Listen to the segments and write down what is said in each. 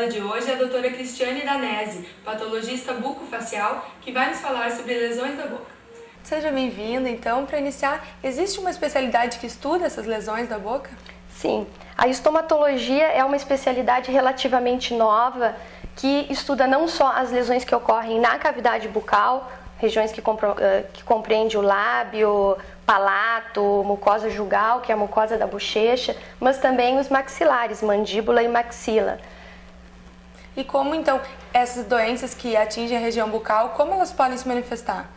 de hoje é a doutora Cristiane Danese, patologista bucofacial, que vai nos falar sobre lesões da boca. Seja bem-vinda. Então, para iniciar, existe uma especialidade que estuda essas lesões da boca? Sim, a estomatologia é uma especialidade relativamente nova que estuda não só as lesões que ocorrem na cavidade bucal, regiões que compreende o lábio, palato, mucosa jugal, que é a mucosa da bochecha, mas também os maxilares, mandíbula e maxila. E como então essas doenças que atingem a região bucal, como elas podem se manifestar?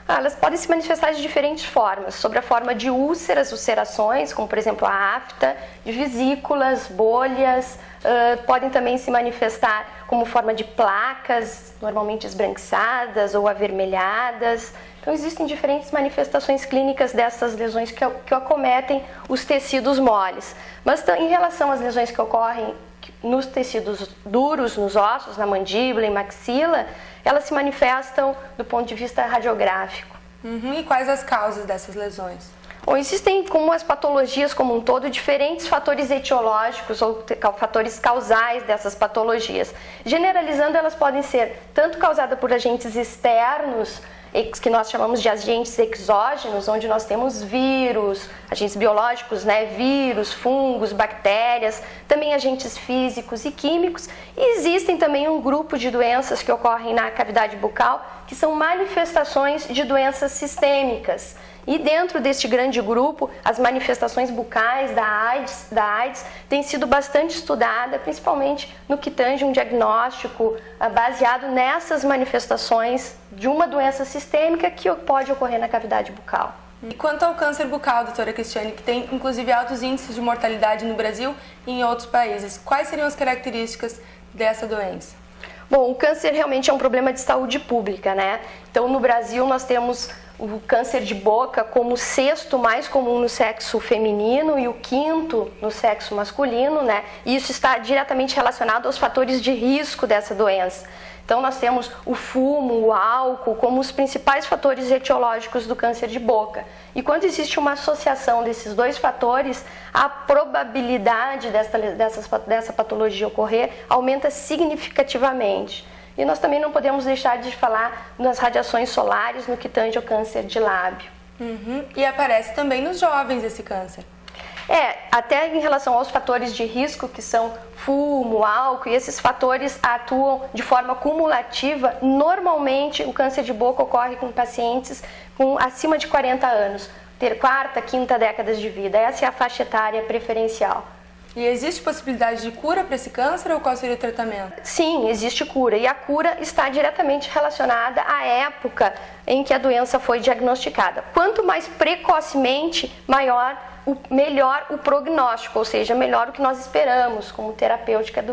Elas podem se manifestar de diferentes formas, sobre a forma de úlceras, ulcerações, como por exemplo a afta, de vesículas, bolhas, podem também se manifestar como forma de placas, normalmente esbranquiçadas ou avermelhadas. Então existem diferentes manifestações clínicas dessas lesões que acometem os tecidos moles. Mas em relação às lesões que ocorrem nos tecidos duros, nos ossos, na mandíbula e maxila, elas se manifestam do ponto de vista radiográfico. E quais as causas dessas lesões? Bom, existem, como as patologias como um todo, diferentes fatores etiológicos ou fatores causais dessas patologias. Generalizando, elas podem ser tanto causadas por agentes externos, que nós chamamos de agentes exógenos, onde nós temos vírus, agentes biológicos, vírus, fungos, bactérias, também agentes físicos e químicos. E existem também um grupo de doenças que ocorrem na cavidade bucal, que são manifestações de doenças sistêmicas. E dentro deste grande grupo, as manifestações bucais da AIDS têm sido bastante estudada, principalmente no que tange um diagnóstico baseado nessas manifestações de uma doença sistêmica que pode ocorrer na cavidade bucal. E quanto ao câncer bucal, doutora Cristiane, que tem inclusive altos índices de mortalidade no Brasil e em outros países, quais seriam as características dessa doença? Bom, o câncer realmente é um problema de saúde pública, Então, no Brasil, nós temos o câncer de boca como o sexto mais comum no sexo feminino e o quinto no sexo masculino, E isso está diretamente relacionado aos fatores de risco dessa doença. Então, nós temos o fumo, o álcool como os principais fatores etiológicos do câncer de boca. E quando existe uma associação desses dois fatores, a probabilidade dessa patologia ocorrer aumenta significativamente. E nós também não podemos deixar de falar nas radiações solares no que tange ao câncer de lábio. E aparece também nos jovens esse câncer. Até em relação aos fatores de risco, que são fumo, álcool, e esses fatores atuam de forma cumulativa. Normalmente, o câncer de boca ocorre com pacientes com acima de 40 anos, ter quarta, quinta décadas de vida. Essa é a faixa etária preferencial. E existe possibilidade de cura para esse câncer ou qual seria o tratamento? Sim, existe cura. E a cura está diretamente relacionada à época em que a doença foi diagnosticada. Quanto mais precocemente, melhor o prognóstico, ou seja, melhor o que nós esperamos como terapêutica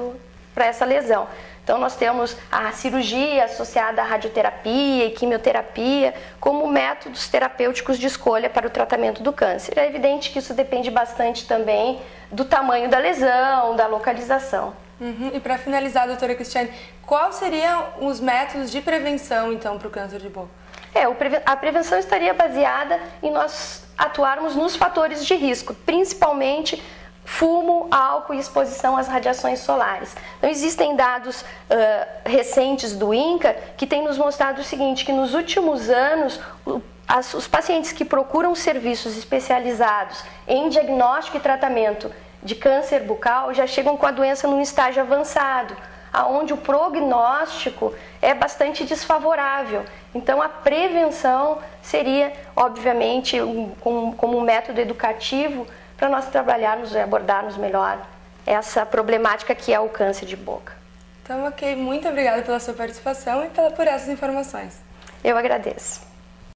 para essa lesão. Então, nós temos a cirurgia associada à radioterapia e quimioterapia como métodos terapêuticos de escolha para o tratamento do câncer. É evidente que isso depende bastante também do tamanho da lesão, da localização. E para finalizar, doutora Cristiane, quais seriam os métodos de prevenção, então, para o câncer de boca? A prevenção estaria baseada em nós atuarmos nos fatores de risco, principalmente fumo, álcool e exposição às radiações solares. Então, existem dados recentes do INCA que têm nos mostrado o seguinte, que nos últimos anos os pacientes que procuram serviços especializados em diagnóstico e tratamento de câncer bucal já chegam com a doença num estágio avançado, onde o prognóstico é bastante desfavorável. Então, a prevenção seria, obviamente, como um método educativo para nós trabalharmos e abordarmos melhor essa problemática que é o câncer de boca. Então, ok. Muito obrigada pela sua participação e por essas informações. Eu agradeço.